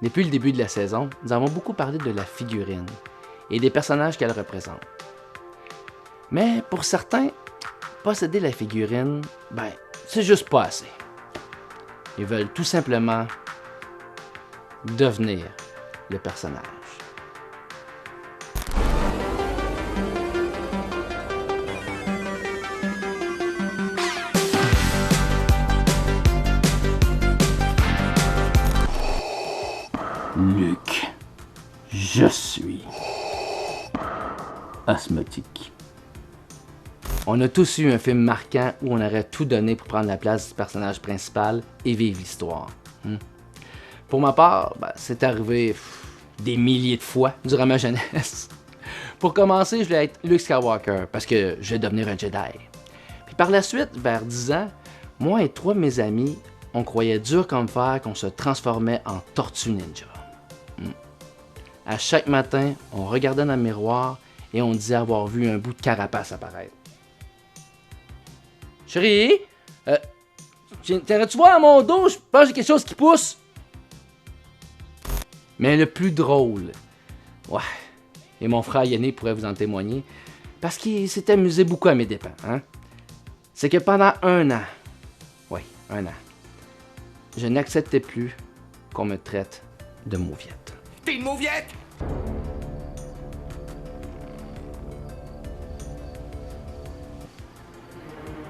Depuis le début de la saison, nous avons beaucoup parlé de la figurine et des personnages qu'elle représente. Mais pour certains, posséder la figurine, c'est juste pas assez. Ils veulent tout simplement devenir le personnage. Luc, je suis asthmatique. On a tous eu un film marquant où on aurait tout donné pour prendre la place du personnage principal et vivre l'histoire. Pour ma part, c'est arrivé des milliers de fois durant ma jeunesse. Pour commencer, je voulais être Luke Skywalker parce que je vais devenir un Jedi. Puis par la suite, vers 10 ans, moi et 3 de mes amis, on croyait dur comme fer qu'on se transformait en Tortue Ninja. À chaque matin, on regardait dans le miroir et on disait avoir vu un bout de carapace apparaître. Chérie, t'aurais-tu voir à mon dos? Je pense que j'ai quelque chose qui pousse. Mais le plus drôle, et mon frère Yannick pourrait vous en témoigner, parce qu'il s'est amusé beaucoup à mes dépens, c'est que pendant un an, je n'acceptais plus qu'on me traite de mauviette. T'es une mauviette!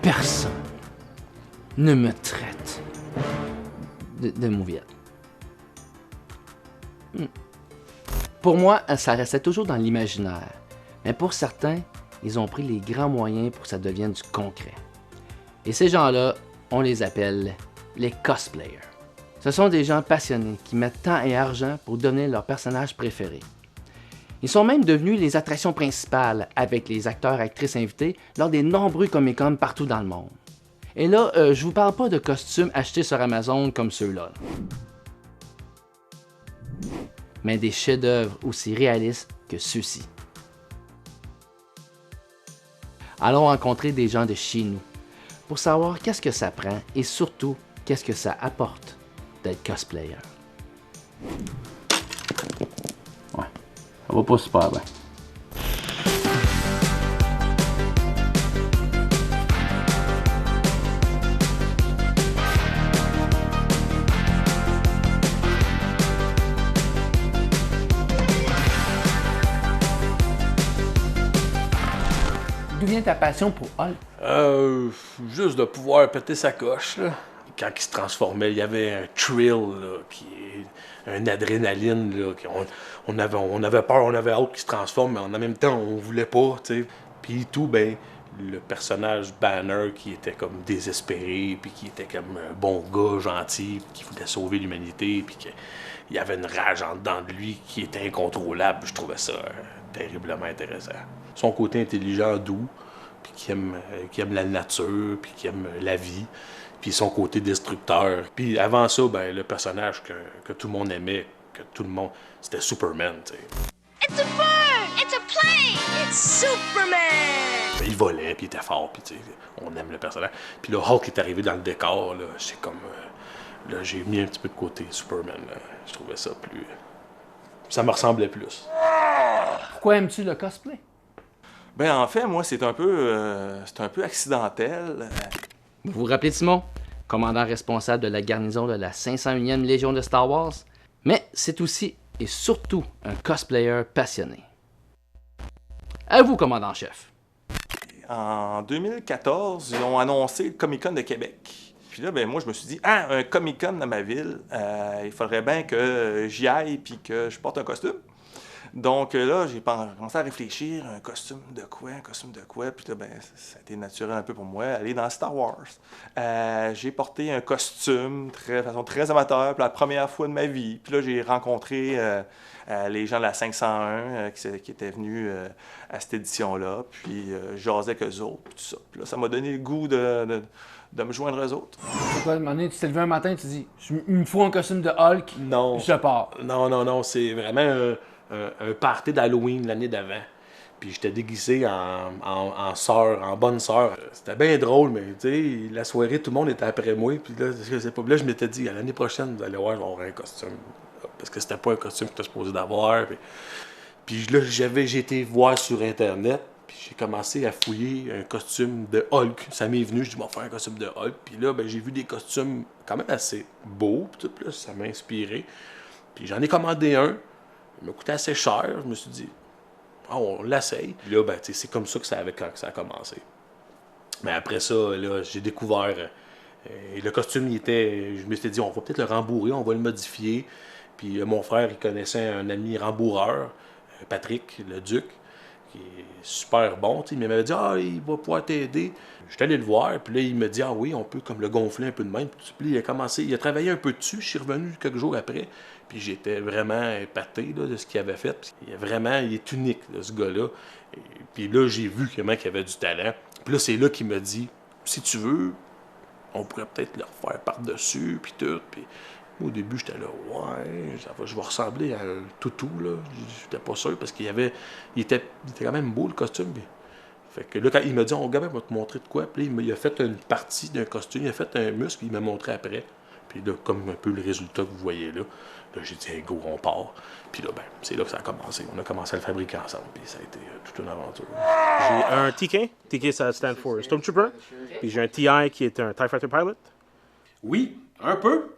Personne ne me traite de mauviette. Pour moi, ça restait toujours dans l'imaginaire. Mais pour certains, ils ont pris les grands moyens pour que ça devienne du concret. Et ces gens-là, on les appelle les cosplayers. Ce sont des gens passionnés qui mettent temps et argent pour devenir leur personnage préféré. Ils sont même devenus les attractions principales avec les acteurs-actrices invités lors des nombreux Comic-Con partout dans le monde. Et là, je vous parle pas de costumes achetés sur Amazon comme ceux-là. Mais des chefs-d'œuvre aussi réalistes que ceux-ci. Allons rencontrer des gens de chez nous pour savoir qu'est-ce que ça prend et surtout qu'est-ce que ça apporte d'être cosplayer. Ouais, ça va pas super bien. D'où vient ta passion pour Hulk? Juste de pouvoir péter sa coche, là. Quand il se transformait, il y avait un thrill, là, un adrénaline, là, on avait peur, on avait hâte qu'il se transforme, mais en même temps, on voulait pas, tu sais. Puis tout, le personnage Banner qui était comme désespéré, puis qui était comme un bon gars gentil, qui voulait sauver l'humanité, puis qu'il y avait une rage en dedans de lui qui était incontrôlable. Je trouvais ça terriblement intéressant. Son côté intelligent, doux, puis qui aime la nature, puis qui aime la vie, puis son côté destructeur. Puis avant ça, le personnage que tout le monde aimait, c'était Superman, tu sais. It's a bird! It's a plane! It's Superman! Il volait, puis il était fort, puis tu sais, on aime le personnage. Puis là, Hulk est arrivé dans le décor, là, c'est comme... là, j'ai mis un petit peu de côté Superman, là. Je trouvais ça plus... Ça me ressemblait plus. Pourquoi aimes-tu le cosplay? En fait, moi, c'est un peu accidentel. Vous vous rappelez de Simon, commandant responsable de la garnison de la 501e Légion de Star Wars? Mais c'est aussi et surtout un cosplayer passionné. À vous, commandant-chef. En 2014, ils ont annoncé le Comic-Con de Québec. Puis là, moi, je me suis dit, un Comic-Con dans ma ville, il faudrait bien que j'y aille puis que je porte un costume. Donc là, j'ai commencé à réfléchir, un costume de quoi. Puis là, ça a été naturel un peu pour moi, aller dans Star Wars. J'ai porté un costume de façon très amateur pour la première fois de ma vie. Puis là, j'ai rencontré les gens de la 501 qui étaient venus à cette édition-là. Puis jasais avec eux autres, tout ça. Puis là, ça m'a donné le goût de me joindre aux autres. Pourquoi, à un moment donné, tu t'es levé un matin et tu dis « Il me faut un costume de Hulk, Non. je pars. » Non, c'est vraiment un party d'Halloween l'année d'avant. Puis j'étais déguisé en sœur, en bonne sœur. C'était bien drôle, mais tu sais, la soirée, tout le monde était après moi. Puis là, je sais pas. Là, je m'étais dit, à l'année prochaine, vous allez voir, je vais avoir un costume. parce que c'était pas un costume que tu supposé d'avoir. Puis là, j'ai été voir sur Internet, puis j'ai commencé à fouiller un costume de Hulk. Ça m'est venu, je dis, je vais faire un costume de Hulk. Puis là, ben, j'ai vu des costumes quand même assez beaux, puis tout, là, ça m'a inspiré. Puis j'en ai commandé un, il m'a coûté assez cher. Je me suis dit, on l'essaye. Puis là, ben, c'est comme ça que ça a commencé. Mais après ça, là, j'ai découvert. Le costume, je me suis dit, on va peut-être le rembourrer, on va le modifier. Puis mon frère, il connaissait un ami rembourreur, Patrick, le Duc, qui est super bon. Mais il m'avait dit, il va pouvoir t'aider. Je suis allé le voir, puis là, il me dit, oui, on peut comme le gonfler un peu de même. Puis il a travaillé un peu dessus. Je suis revenu quelques jours après, puis j'étais vraiment épaté là, de ce qu'il avait fait. Il est unique, là, ce gars-là. Et puis là, j'ai vu comment il avait du talent. Puis là, c'est là qu'il m'a dit, si tu veux, on pourrait peut-être le refaire par-dessus, puis tout. Puis au début, j'étais là, je vais ressembler à un toutou, là. J'étais pas sûr, parce il était quand même beau, le costume. Puis, fait que là, quand il m'a dit, on va te montrer de quoi. Puis là, il a fait une partie d'un costume, il a fait un muscle, puis il m'a montré après. Puis là, comme un peu le résultat que vous voyez là, j'ai dit, hey, go, on part. Puis là, ben, c'est là que ça a commencé. On a commencé à le fabriquer ensemble, puis ça a été toute une aventure. J'ai un TK. TK, ça stand for Stormtrooper. Puis j'ai un TI qui est un TIE Fighter Pilot. Oui, un peu.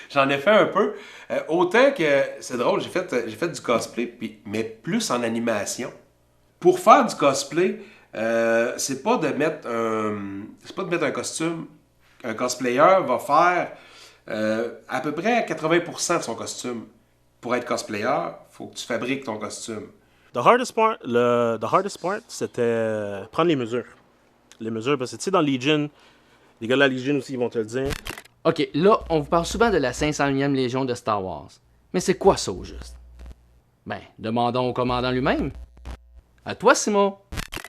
J'en ai fait un peu. Autant que, c'est drôle, j'ai fait du cosplay, mais plus en animation. Pour faire du cosplay, c'est pas de mettre un costume. Un cosplayer va faire à peu près 80% de son costume. Pour être cosplayer, il faut que tu fabriques ton costume. The hardest part, c'était prendre les mesures. Les mesures, parce que tu sais, dans Legion, les gars de la Legion aussi, ils vont te le dire. Ok, là, on vous parle souvent de la 500e Légion de Star Wars. Mais c'est quoi ça au juste? Ben, demandons au commandant lui-même. À toi, Simon.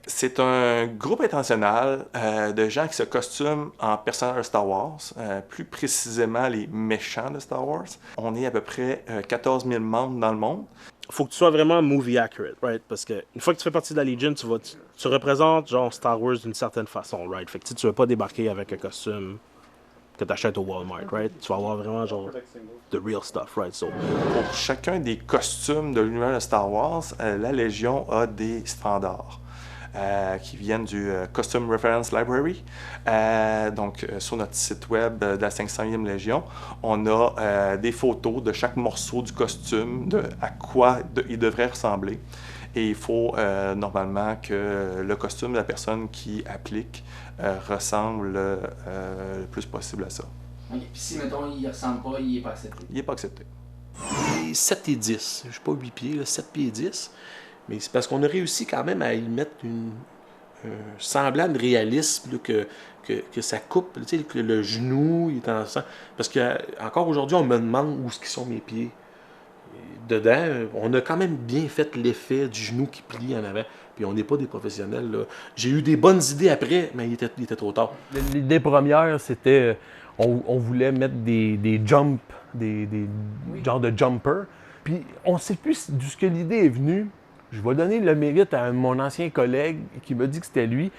C'est un groupe international de gens qui se costument en personnages de Star Wars, plus précisément les méchants de Star Wars. On est à peu près 14 000 membres dans le monde. Faut que tu sois vraiment movie accurate, right? Parce que une fois que tu fais partie de la Legion, tu représentes genre Star Wars d'une certaine façon, right? Fait que tu vas pas débarquer avec un costume que tu achètes au Walmart, right? Tu vas avoir vraiment genre the real stuff, right? So, pour chacun des costumes de l'univers de Star Wars, la Légion a des standards. Qui viennent du Costume Reference Library. Donc, sur notre site web de la 500e Légion, on a des photos de chaque morceau du costume, à quoi il devrait ressembler. Et il faut normalement que le costume de la personne qui applique ressemble le plus possible à ça. Puis si, mettons, il ressemble pas, il est pas accepté. Il n'est pas accepté. 7 et 10. Je suis pas 8 pieds, là, 7 pieds et 10. Mais c'est parce qu'on a réussi quand même à y mettre un semblant de réalisme, là, que ça coupe, tu sais, que le genou il est ensemble. Parce que encore aujourd'hui, on me demande où sont mes pieds. Et dedans, on a quand même bien fait l'effet du genou qui plie en avant. Puis on n'est pas des professionnels, là. J'ai eu des bonnes idées après, mais il était trop tard. L'idée première, c'était on voulait mettre des jumps, des genres de jumpers. Puis on ne sait plus d'où ce que l'idée est venue. Je vais donner le mérite à mon ancien collègue qui m'a dit que c'était lui.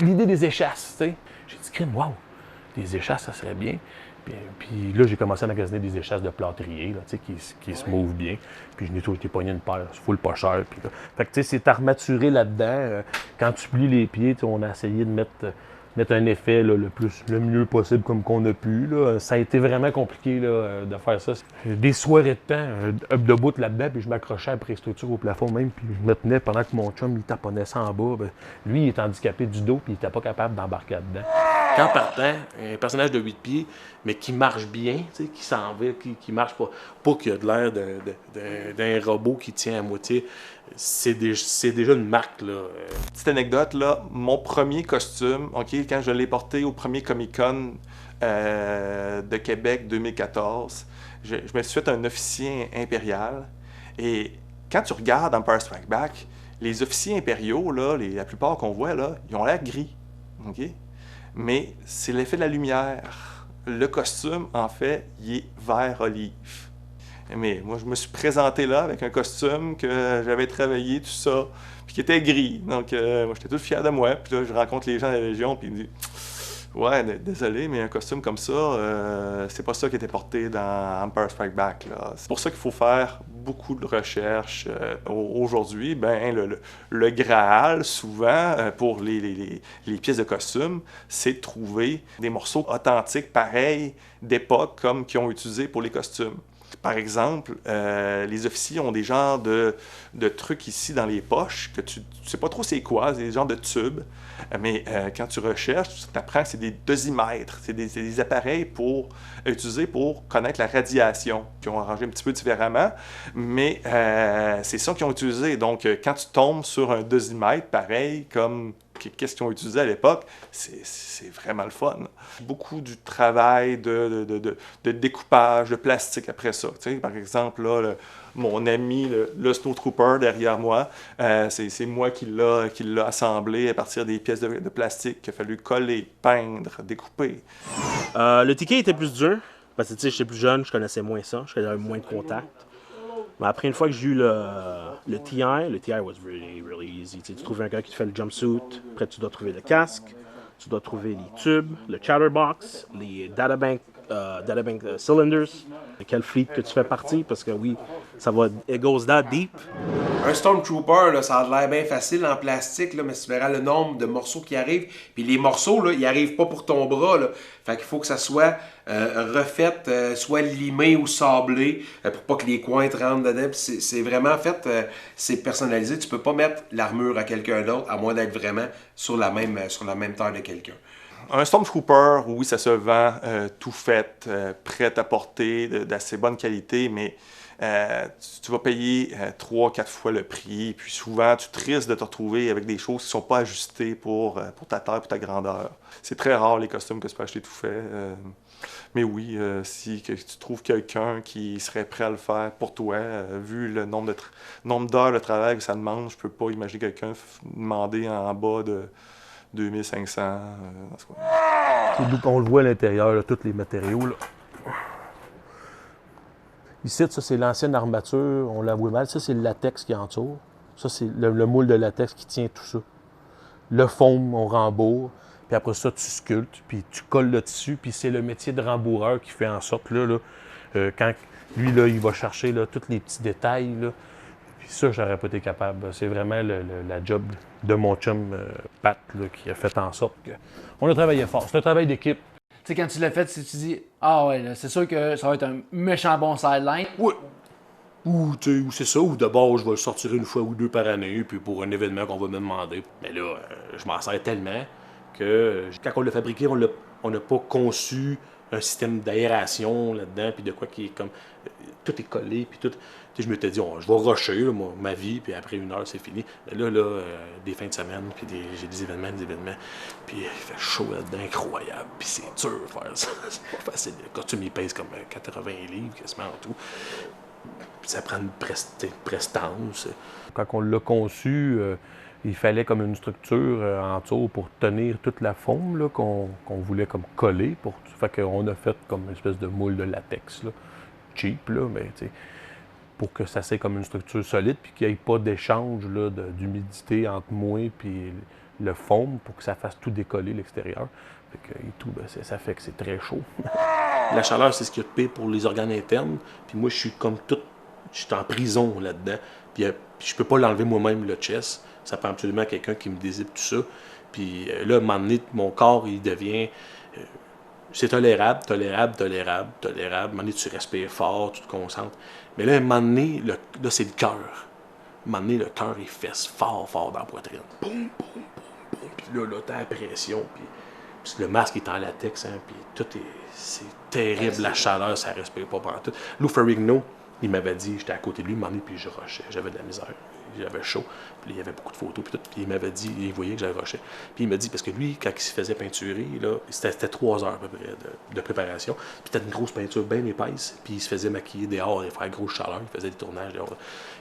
L'idée des échasses, tu sais. J'ai dit, crime, wow, des échasses, ça serait bien. Puis là, j'ai commencé à magasiner des échasses de plâtrier, là, tu sais, qui se mouvent bien. Puis je n'ai toujours été pogné une paire, full pas cher. Puis là. Fait que tu sais, c'est armaturé là-dedans. Quand tu plies les pieds, on a essayé de mettre un effet là, le mieux possible comme qu'on a pu. Là. Ça a été vraiment compliqué là, de faire ça. Des soirées de temps, debout là-dedans, puis je m'accrochais après les structures au plafond même, puis je me tenais pendant que mon chum il taponnait ça en bas. Ben, lui, il est handicapé du dos, puis il n'était pas capable d'embarquer là-dedans. Quand partant, un personnage de 8 pieds, mais qui marche bien, qui s'en va, qui marche pas qu'il a de l'air d'un robot qui tient à moitié, c'est déjà une marque, là. Petite anecdote, là, mon premier costume, quand je l'ai porté au premier Comic-Con de Québec 2014, je me suis fait un officier impérial. Et quand tu regardes Empire Strikes Back, les officiers impériaux, là, la plupart qu'on voit, là, ils ont l'air gris. Okay? Mais c'est l'effet de la lumière. Le costume, en fait, il est vert olive. Mais moi, je me suis présenté là avec un costume que j'avais travaillé, tout ça, puis qui était gris. Donc, moi, j'étais tout fier de moi. Puis là, je rencontre les gens de la Légion, puis ils me disent « Ouais, désolé, mais un costume comme ça, c'est pas ça qui était porté dans Empire Strike Back, là. C'est pour ça qu'il faut faire beaucoup de recherches. Aujourd'hui, ben, le Graal, souvent, pour les pièces de costume, c'est de trouver des morceaux authentiques, pareils, d'époque, comme qu'ils ont utilisé pour les costumes. Par exemple, les officiers ont des genres de trucs ici dans les poches que tu sais pas trop c'est quoi, c'est des genres de tubes. Mais quand tu recherches, tu apprends que c'est des dosimètres. C'est des appareils pour utiliser pour connaître la radiation, qui ont arrangé un petit peu différemment. Mais c'est ça qu'ils ont utilisé. Donc, quand tu tombes sur un dosimètre, pareil, comme qu'est-ce qu'ils ont utilisé à l'époque, c'est vraiment le fun. Beaucoup du travail de découpage de plastique après ça. Tu sais, par exemple, là, mon ami, le Snowtrooper derrière moi, c'est moi qui l'a assemblé à partir des pièces de plastique qu'il a fallu coller, peindre, découper. Le ticket était plus dur, parce que tu sais, j'étais plus jeune, je connaissais moins ça, j'avais moins de contacts. Mais après, une fois que j'ai eu le TI was really, really easy. Tu trouvais un gars qui te fait le jumpsuit, après tu dois trouver le casque, tu dois trouver les tubes, le chatterbox, les databank cylinders, de quel fleet que tu fais partie, parce que oui, it goes that deep. Un Stormtrooper, là, ça a l'air bien facile en plastique, là, mais tu verras le nombre de morceaux qui arrivent. Puis les morceaux, là, ils arrivent pas pour ton bras. Là. Fait qu'il faut que ça soit refait, soit limé ou sablé, pour pas que les coins te rentrent dedans. Puis c'est vraiment fait, c'est personnalisé. Tu peux pas mettre l'armure à quelqu'un d'autre, à moins d'être vraiment sur la même taille de quelqu'un. Un Stormtrooper, oui, ça se vend tout fait, prêt à porter, d'assez bonne qualité, mais tu vas payer 3-4 fois le prix, puis souvent tu te risques de te retrouver avec des choses qui ne sont pas ajustées pour ta taille, pour ta grandeur. C'est très rare les costumes que tu peux acheter tout fait. Mais oui, si tu trouves quelqu'un qui serait prêt à le faire pour toi, vu le nombre d'heures de travail que ça demande, je peux pas imaginer quelqu'un demander en bas de 2500. On le voit à l'intérieur, là, tous les matériaux. Là. Ici, ça, c'est l'ancienne armature. On la voit mal. Ça, c'est le latex qui entoure. Ça, c'est le moule de latex qui tient tout ça. Le foam, on rembourre. Puis après ça, tu sculptes, puis tu colles le tissu. Puis c'est le métier de rembourreur qui fait en sorte, là, quand lui, là, il va chercher là, tous les petits détails. Là. Puis ça, j'aurais pas été capable. C'est vraiment la job de mon chum Pat là, qui a fait en sorte qu'on a travaillé fort. C'est un travail d'équipe. Tu sais, quand tu l'as fait, tu dis « Ah ouais, là, c'est sûr que ça va être un méchant bon sideline. » Oui. Ou c'est ça, ou d'abord, je vais le sortir une fois ou deux par année, puis pour un événement qu'on va me demander. Mais là, je m'en sers tellement que quand on l'a fabriqué, on n'a pas conçu un système d'aération là-dedans, puis de quoi qui est comme... tout est collé, puis tout... Je m'étais dit, je vais rusher là, ma vie, puis après 1 heure, c'est fini. Mais là, des fins de semaine, puis j'ai des événements, puis il fait chaud là-dedans, incroyable, puis c'est dur de faire ça. C'est pas facile. Le costume, il pèse comme 80 livres, quasiment en tout. Puis ça prend une prestance. Quand on l'a conçu, il fallait comme une structure en dessous pour tenir toute la forme là, qu'on voulait comme coller. Fait qu'on a fait comme une espèce de moule de latex, là, cheap, là, mais tu sais, pour que ça soit comme une structure solide puis qu'il n'y ait pas d'échange d'humidité entre moi et le foam pour que ça fasse tout décoller l'extérieur. Fait que, et tout, ça fait que c'est très chaud. La chaleur, c'est ce qu'il y a de pire pour les organes internes. Puis moi, je suis comme tout... Je suis en prison là-dedans. Puis je peux pas l'enlever moi-même, le chest. Ça prend absolument quelqu'un qui me dézippe tout ça. Puis là, à un moment donné, mon corps, il devient... c'est tolérable. À un moment donné, tu respires fort, tu te concentres. Mais là, à un moment donné, là, c'est le cœur. À un moment donné, le cœur, il fesse fort dans la poitrine. Boum, boum, boum, boum. Puis là, t'as la pression. Puis le masque est en latex, hein, puis c'est terrible, la chaleur, ça respire pas pendant tout. Lou Ferrigno, il m'avait dit, j'étais à côté de lui, il m'a dit, puis je rushais, j'avais de la misère, j'avais chaud, puis il y avait beaucoup de photos, puis tout, puis il m'avait dit, il voyait que j'avais rushé. Puis il m'a dit, parce que lui, quand il se faisait peinturer, là, c'était 3 heures à peu près de préparation, puis c'était une grosse peinture bien épaisse, puis il se faisait maquiller dehors, il faisait grosse chaleur, il faisait des tournages dehors,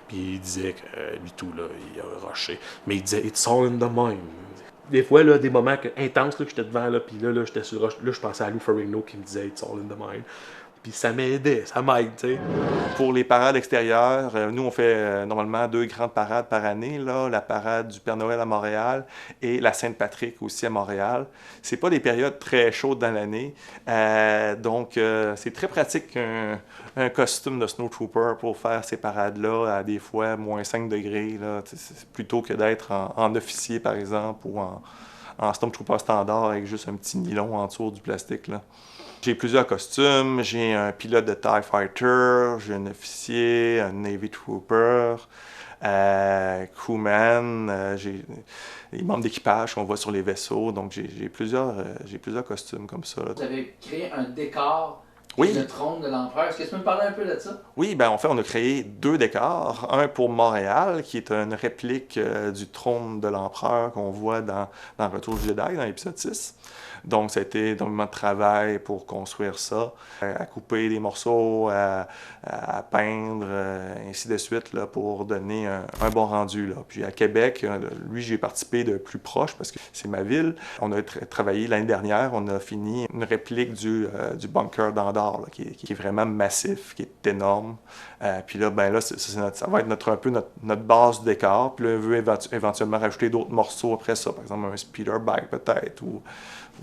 puis il disait que lui tout, là, il a rushé, mais il disait, it's all in the mind. Des fois, là, des moments intenses, là, que j'étais devant, là, puis là, j'étais sur rush. Là, je pensais à Lou Ferrigno qui me disait « It's all in the mind ». Puis ça m'aidait, ça m'aide, tu sais. Pour les parades extérieures, nous, on fait normalement 2 grandes parades par année, là, la parade du Père Noël à Montréal et la Sainte-Patrick aussi à Montréal. C'est pas des périodes très chaudes dans l'année, donc c'est très pratique un costume de snowtrooper pour faire ces parades-là à des fois moins 5 degrés, là, plutôt que d'être en officier, par exemple, ou en Stormtrooper standard avec juste un petit nylon en dessous du plastique, là. J'ai plusieurs costumes. J'ai un pilote de TIE Fighter, j'ai un officier, un Navy Trooper, crewman, j'ai les membres d'équipage qu'on voit sur les vaisseaux. Donc, j'ai plusieurs costumes comme ça, là. Vous avez créé un décor, Oui. le trône de l'empereur. Est-ce que tu peux me parler un peu de ça? Oui, ben en fait, on a créé 2 décors. Un pour Montréal, qui est une réplique du trône de l'empereur qu'on voit dans Retour du Jedi, dans l'épisode 6. Donc, ça a été énormément de travail pour construire ça, à couper des morceaux, à peindre, ainsi de suite, là, pour donner un bon rendu, là. Puis à Québec, lui, j'ai participé de plus proche parce que c'est ma ville. On a travaillé l'année dernière, on a fini une réplique du bunker d'Andorre, là, qui est vraiment massif, qui est énorme. Puis là, ben là, ça va être un peu notre base du décor. Puis là, on veut éventuellement rajouter d'autres morceaux après ça, par exemple un speeder bike peut-être, ou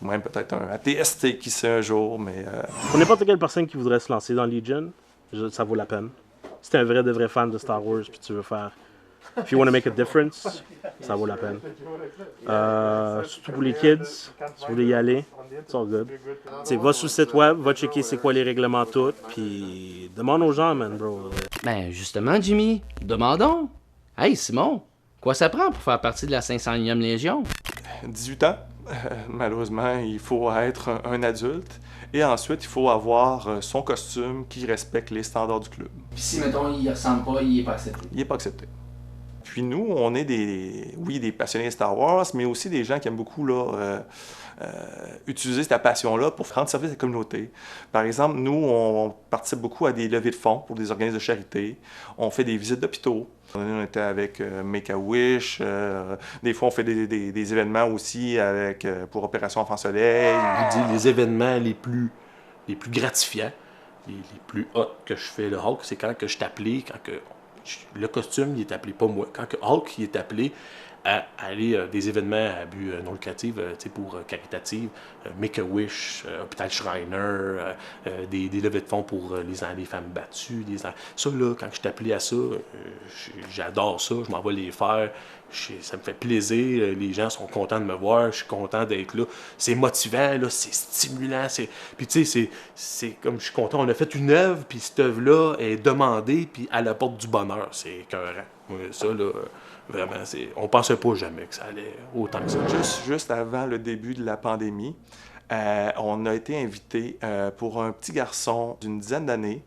même peut-être un ATST, qui sait un jour, mais... Pour n'importe quelle personne qui voudrait se lancer dans Legion, ça vaut la peine. Si t'es un de vrai fan de Star Wars, puis tu veux faire... If you want to make a difference, ça vaut la peine. Surtout pour les kids, si vous voulez y aller, it's all good. T'sais, va sur le site web, va checker c'est quoi les règlements tout, puis demande aux gens, man, bro. Ben, justement, Jimmy, demandons. Hey, Simon, quoi ça prend pour faire partie de la 500e Légion? 18 ans. Malheureusement, il faut être un adulte. Et ensuite, il faut avoir son costume qui respecte les standards du club. Puis si, mettons, il ressemble pas, il est pas accepté. Il n'est pas accepté. Puis nous, on est des passionnés de Star Wars, mais aussi des gens qui aiment beaucoup là, utiliser cette passion-là pour rendre service à la communauté. Par exemple, nous, on participe beaucoup à des levées de fonds pour des organismes de charité. On fait des visites d'hôpitaux. On était avec Make-A-Wish. Des fois, on fait des événements aussi pour Opération Enfant Soleil. Je dis, les événements les plus gratifiants, les plus hot que je fais le Hulk, c'est quand que je suis appelé, le costume, il est appelé, pas moi, quand que Hulk, il est appelé à aller des événements à but non lucratif, pour caritative, Make-A-Wish, Hôpital Schreiner, des levées de fonds pour les femmes battues. Ça, là, quand je suis appelé à ça, j'adore ça, je m'en vais les faire. Ça me fait plaisir, les gens sont contents de me voir, je suis content d'être là. C'est motivant, là, c'est stimulant. Puis tu sais, c'est comme je suis content, on a fait une œuvre, puis cette œuvre-là est demandée, puis elle apporte du bonheur. C'est écœurant. Ça, là, vraiment, on pensait pas jamais que ça allait autant que ça. Juste avant le début de la pandémie, on a été invité pour un petit garçon d'une dizaine d'années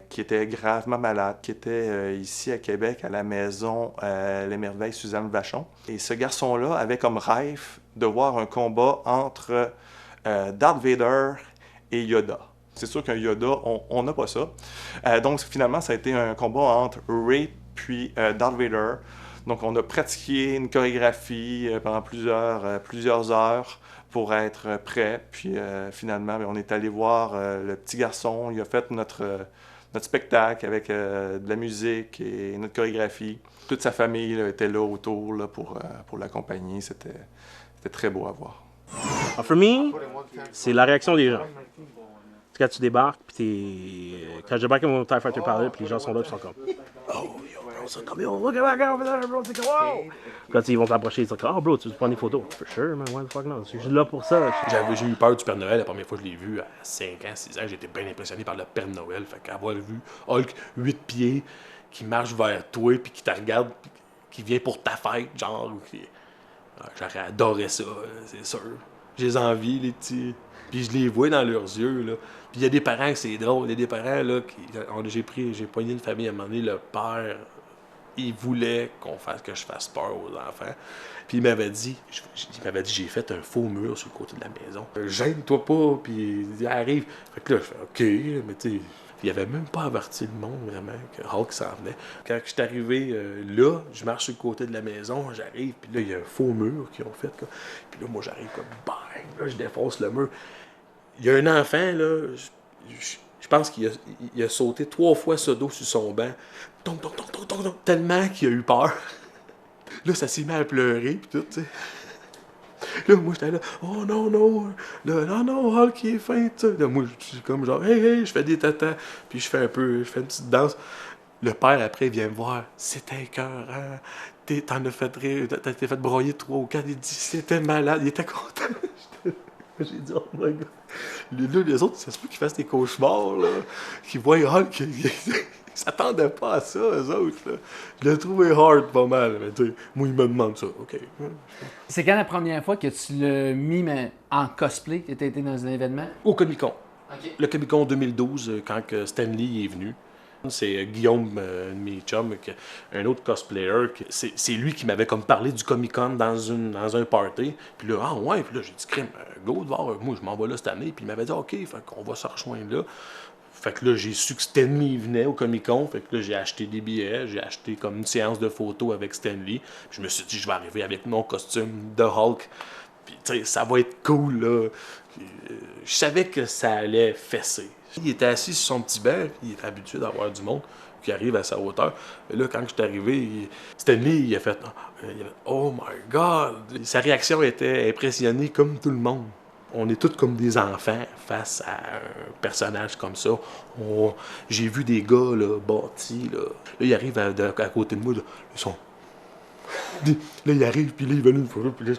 qui était gravement malade, qui était ici à Québec, à la maison Les Merveilles Suzanne Vachon. Et ce garçon-là avait comme rêve de voir un combat entre Darth Vader et Yoda. C'est sûr qu'un Yoda, on n'a pas ça. Donc finalement, ça a été un combat entre Rey puis Darth Vader. Donc on a pratiqué une chorégraphie pendant plusieurs heures pour être prêt. Puis finalement, on est allé voir le petit garçon. Il a fait notre spectacle avec de la musique et notre chorégraphie. Toute sa famille là, était là autour là, pour l'accompagner. C'était très beau à voir. For me, c'est la réaction des gens. Quand tu débarques, puis quand je débarque avec mon TIE Fighter Pilot, puis les gens sont là, puis ils sont comme « Oh, yo, bro, ils sont comme « Yo, look at that guy over there, bro! » C'est comme « Wow! » Quand ils vont t'approcher, ils sont comme « Oh, bro, tu veux prendre des photos? » « For sure, man, why the fuck not? Je suis là pour ça. » J'ai eu peur du Père Noël la première fois que je l'ai vu à 5 ans, 6 ans. J'étais bien impressionné par le Père Noël. Fait qu'avoir vu Hulk 8 pieds qui marche vers toi, puis qui te regarde, puis qui vient pour ta fête, genre. J'aurais adoré ça, c'est sûr. J'ai envie, les petits. Puis je les vois dans leurs yeux, là. Puis il y a des parents, c'est drôle, il y a des parents, là, j'ai poigné une famille à un moment donné, le père, il voulait que je fasse peur aux enfants. Puis il m'avait dit, j'ai fait un faux mur sur le côté de la maison. Gêne-toi pas, puis il arrive. Fait que là, je fais OK, mais tu sais, il avait même pas averti le monde, vraiment, que Hulk s'en venait. Quand je suis arrivé là, je marche sur le côté de la maison, j'arrive, puis là, il y a un faux mur qu'ils ont fait, quoi. Puis là, moi, j'arrive comme bang, là, je défonce le mur. Il y a un enfant, là, Je pense qu'il a sauté 3 fois ce dos sur son banc. Tonk, tonk, tonk, tonk, tonk, tonk, tellement qu'il a eu peur. Là, ça s'est mis à pleurer, pis tout, tu sais. Là, moi, j'étais là, oh non, non, là, non, non, Hulk, il est fin, tu sais. Là, moi, je suis comme genre, hey, hey, je fais des tatas, puis je fais une petite danse. Le père, après, il vient me voir, c'était écœurant, t'en as fait rire, t'as été fait broyer 3 ou 4, il dit, c'était malade, il était content. J'ai dit, oh my god. Là, les autres, ça se peut qu'ils fassent des cauchemars, là, qu'ils voient Hulk, ils s'attendaient pas à ça, eux autres, là. Je l'ai trouvé hard pas mal, mais tu sais, moi, ils me demandent ça, ok. C'est quand la première fois que tu l'as mis en cosplay, que tu été dans un événement? Au Comic-Con. OK. Le Comic-Con 2012, quand que Stan Lee est venu. C'est Guillaume, un de mes chums, un autre cosplayer. C'est lui qui m'avait comme parlé du Comic-Con dans un party. Puis là, ah ouais, puis là, j'ai dit, crème, go, de voir, moi, je m'en vais là cette année. Puis il m'avait dit, ok, fait qu'on va se rejoindre là. Fait que là, j'ai su que Stan Lee venait au Comic-Con. Fait que là, j'ai acheté des billets. J'ai acheté comme une séance de photos avec Stan Lee. Puis je me suis dit, je vais arriver avec mon costume de Hulk. Puis, tu sais, ça va être cool, là. Puis, je savais que ça allait fesser. Il était assis sur son petit banc, puis il est habitué d'avoir du monde qui arrive à sa hauteur. Et là, quand je suis arrivé, Stan Lee, il a fait « Oh my God! » Sa réaction était impressionnée comme tout le monde. On est tous comme des enfants face à un personnage comme ça. J'ai vu des gars là, bâtis. Là, ils arrivent à côté de moi. Là, ils sont... Là, ils arrivent, puis là, ils veulent une photo. Puis là,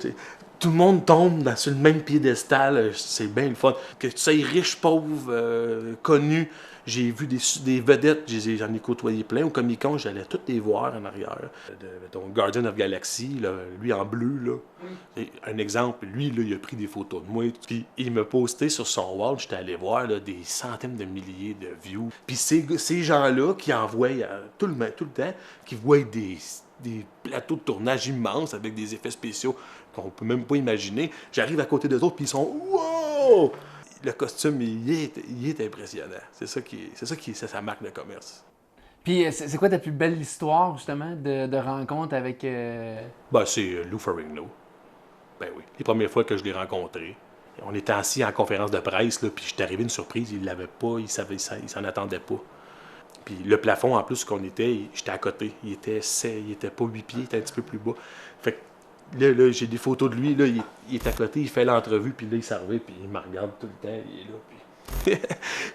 tout le monde tombe sur le même piédestal. C'est bien le fun. Que tu sois riche, pauvre, connu. J'ai vu des vedettes, j'en ai côtoyé plein. Au Comic-Con, j'allais toutes les voir en arrière. Ton Guardian of Galaxy, là, lui en bleu, là. Et un exemple, lui, là, il a pris des photos de moi. Puis il m'a posté sur son wall, j'étais allé voir là, des centaines de milliers de views. Puis ces gens-là qui envoient tout le temps, qui voient des plateaux de tournage immenses avec des effets spéciaux qu'on peut même pas imaginer. J'arrive à côté d'eux autres, puis ils sont « Wow! » Le costume, il est impressionnant. C'est ça qui c'est sa marque de commerce. Puis c'est quoi ta plus belle histoire, justement, de rencontre avec... Ben, c'est Lou Ferrigno. Ben oui. Les premières fois que je l'ai rencontré, on était assis en conférence de presse, là, puis j'étais arrivé une surprise, il l'avait pas, il s'en attendait pas. Puis le plafond, en plus, qu'on était, j'étais à côté. Il était pas 8 pieds, il était un petit peu plus bas. Fait que là, j'ai des photos de lui, là, il est à côté, il fait l'entrevue, puis là, il s'arrivait, puis il me regarde tout le temps, il est là, puis...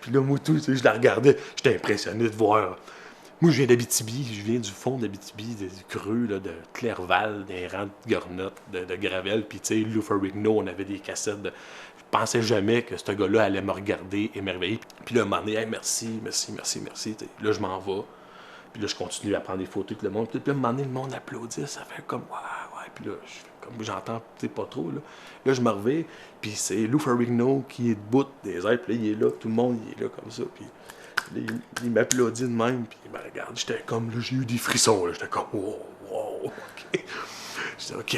puis là, moi, tout, tu sais, je la regardais, j'étais impressionné de voir. Moi, je viens d'Abitibi, je viens du fond d'Abitibi, du creux, là, de Clerval, des rangs de Gornotte, de Gravel, puis tu sais, Lou Ferrigno, on avait des cassettes de... Je pensais jamais que ce gars-là allait me regarder émerveillé. Puis là, un moment donné, hey, merci. T'sais. Là, je m'en vais. Puis là, je continue à prendre des photos avec le monde. Puis là, un moment donné, le monde applaudit. Ça fait comme, ouais. Puis là, comme j'entends pas trop. Là, je me reviens. Puis c'est Lou Ferrigno qui est debout des airs. Puis là, il est là. Tout le monde, il est là comme ça. Puis là, il m'applaudit de même. Puis il me regarde. J'étais comme, là, j'ai eu des frissons. Là. J'étais comme, wow, OK. Je dis, OK.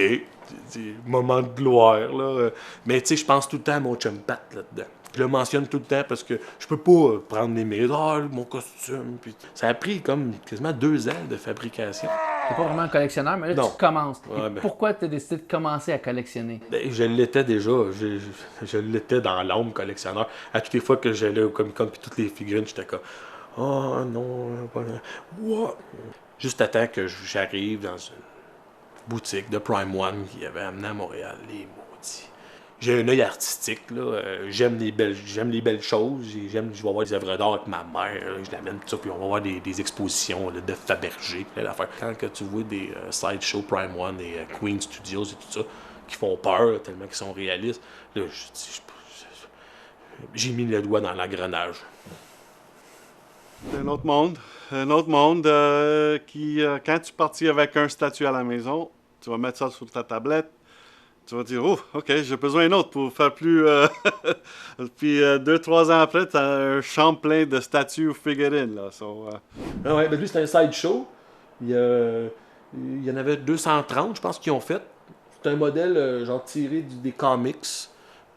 Moment de gloire, là. Mais tu sais, je pense tout le temps à mon chum Pat là-dedans. Je le mentionne tout le temps parce que je peux pas prendre les mérites. Mon costume. Puis ça a pris comme quasiment 2 ans de fabrication. T'es pas vraiment un collectionneur, mais là, non. tu commences. Ouais, ben... Pourquoi tu as décidé de commencer à collectionner? Ben, je l'étais déjà. Je l'étais dans l'âme collectionneur. À toutes les fois que j'allais au Comic-Con puis toutes les figurines, j'étais comme « Oh non, pas... What? » Juste à temps que j'arrive dans une boutique de Prime One qui avait amené à Montréal, les maudits. J'ai un œil artistique, là. J'aime les belles choses. Je vais voir des œuvres d'art avec ma mère. Là. Je l'amène tout ça, puis on va voir des expositions là, de Fabergé, plein d'affaires. Quand que tu vois des Sideshow Prime One et Queen Studios et tout ça, qui font peur, là, tellement qu'ils sont réalistes, là, j'ai mis le doigt dans l'engrenage. C'est un autre monde. Qui, quand tu partis avec un statut à la maison, tu vas mettre ça sur ta tablette. Tu vas dire, oh, OK, j'ai besoin d'un autre pour faire plus... Puis 2-3 ans après, tu as un champ plein de statues ou figurines. Là. Ah ouais, ben lui, c'était un sideshow. Il y en avait 230, je pense, qui ont fait. C'est un modèle genre tiré des comics,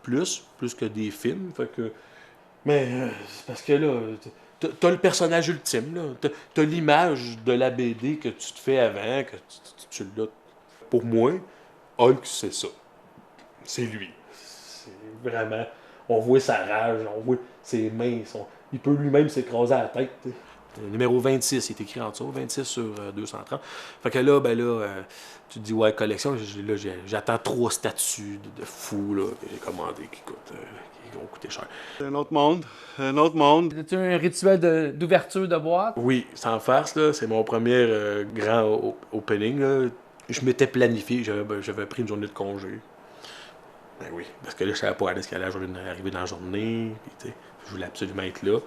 plus que des films. Fait que... Mais c'est parce que là... T'as le personnage ultime, là. T'as l'image de la BD que tu te fais avant, que tu l'as. Pour moi, Hulk, c'est ça. C'est lui. C'est vraiment... On voit sa rage, on voit ses mains, il peut lui-même s'écraser à la tête. T'sais. Le numéro 26, il est écrit en dessous, 26 sur 230. Fait que là, tu te dis, ouais, collection, là, j'attends 3 statues de fous là, que j'ai commandées qui vont coûter cher. C'est un autre monde, un autre monde. As-tu un rituel d'ouverture de boîte? Oui, sans farce, là, c'est mon premier grand opening. Là. Je m'étais planifié, j'avais pris une journée de congé. Ben oui, parce que là, je savais pas à ce qu'elle allait arriver dans la journée. Puis, je voulais absolument être là.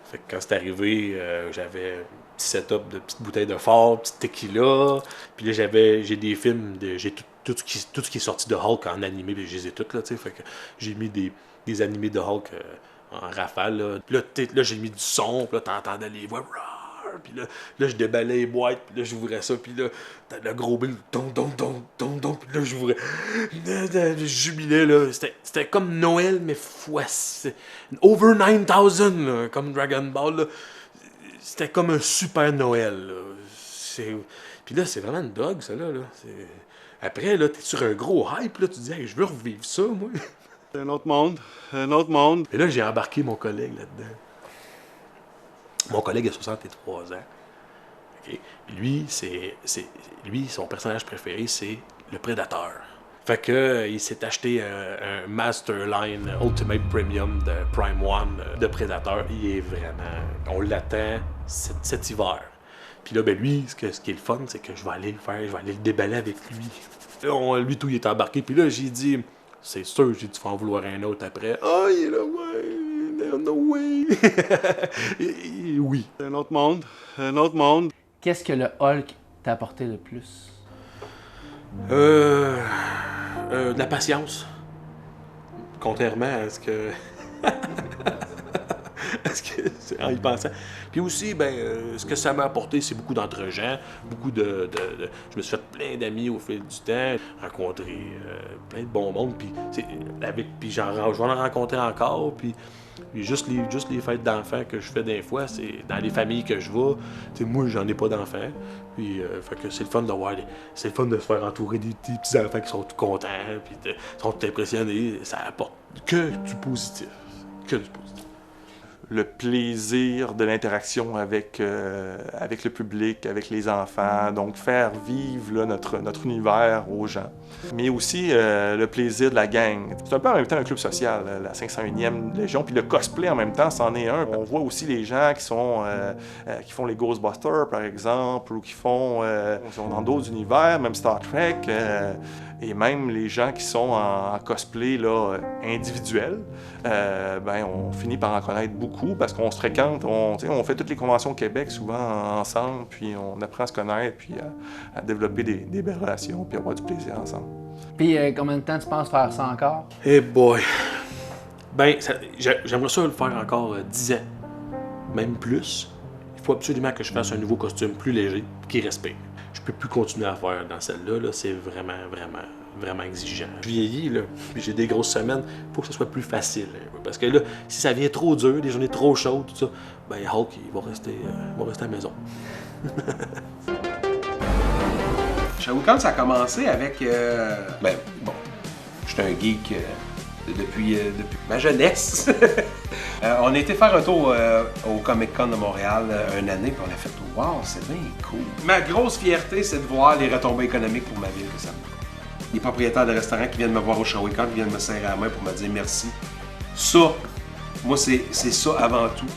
Fait que quand c'est arrivé, j'avais un petit setup de petites bouteilles de fort, petite tequila. Puis là, j'ai des films, j'ai tout ce qui est sorti de Hulk en animé, puis je les ai toutes là, tu sais. Fait que j'ai mis des animés de Hulk en rafale, là. Puis là, j'ai mis du son, puis là, t'entendais les voix. Puis là, je déballais les boîtes, puis là, j'ouvrais ça, puis là, t'as le gros bill, puis là, j'ouvrais. Je jubilais, là. C'était comme Noël, mais fois. Over 9000, là, comme Dragon Ball, là. C'était comme un super Noël, là. Puis là, c'est vraiment une dog, ça, là. Après, là, t'es sur un gros hype, là, tu te dis, hey, je veux revivre ça, moi. C'est un autre monde, un autre monde. Et là, j'ai embarqué mon collègue là-dedans. Mon collègue a 63 ans. Okay? Lui, son personnage préféré, c'est le Prédateur. Fait que il s'est acheté un Masterline Ultimate Premium de Prime One de Prédateur. Il est vraiment... On l'attend cet hiver. Puis là, lui, ce qui est le fun, c'est que je vais aller le déballer avec lui. Là, lui, tout, il est embarqué. Puis là, j'ai dit, c'est sûr, tu vas en vouloir un autre après. Ah, il est là, ouais. No way! Oui. C'est un autre monde, un autre monde. Qu'est-ce que le Hulk t'a apporté le plus? De la patience. Contrairement à ce que... en y pensant. Puis aussi, ce que ça m'a apporté, c'est beaucoup d'entre-gens, beaucoup de... Je me suis fait plein d'amis au fil du temps, rencontré plein de bons mondes, puis je vais en rencontrer encore, puis juste les fêtes d'enfants que je fais des fois, c'est dans les familles que je vais. T'sais, moi, j'en ai pas d'enfants. Puis, fait que c'est le fun de voir, c'est le fun de se faire entourer des petits enfants qui sont tout contents, puis sont tout impressionnés. Ça apporte que du positif. Que du positif. Le plaisir de l'interaction avec le public, avec les enfants, donc faire vivre là, notre univers aux gens. Mais aussi le plaisir de la gang. C'est un peu en même temps un club social, la 501e Légion, puis le cosplay en même temps, c'en est un. On voit aussi les gens qui font les Ghostbusters, par exemple, ou qui sont dans d'autres univers, même Star Trek, et même les gens qui sont en cosplay là, individuel. On finit par en connaître beaucoup parce qu'on se fréquente, on fait toutes les conventions au Québec souvent ensemble, puis on apprend à se connaître, puis à développer des belles relations, puis avoir du plaisir ensemble. Puis combien de temps tu penses faire ça encore? Eh boy! J'aimerais ça le faire encore 10 ans, même plus. Il faut absolument que je fasse un nouveau costume plus léger, qui respire. Je peux plus continuer à faire dans celle-là, là, c'est vraiment exigeant. Je vieillis, là, puis j'ai des grosses semaines, il faut que ce soit plus facile. Parce que là, si ça vient trop dur, des journées trop chaudes, tout ça, Hulk, il va rester à la maison. Shao Kahn, ça a commencé avec... je suis un geek depuis ma jeunesse. On a été faire un tour au Comic-Con de Montréal une année, puis on a fait « Wow, c'est bien cool ». Ma grosse fierté, c'est de voir les retombées économiques pour ma ville que ça me fait. Les propriétaires de restaurants qui viennent me voir au Shao Kahn, qui viennent me serrer la main pour me dire merci. Ça, moi, c'est ça avant tout.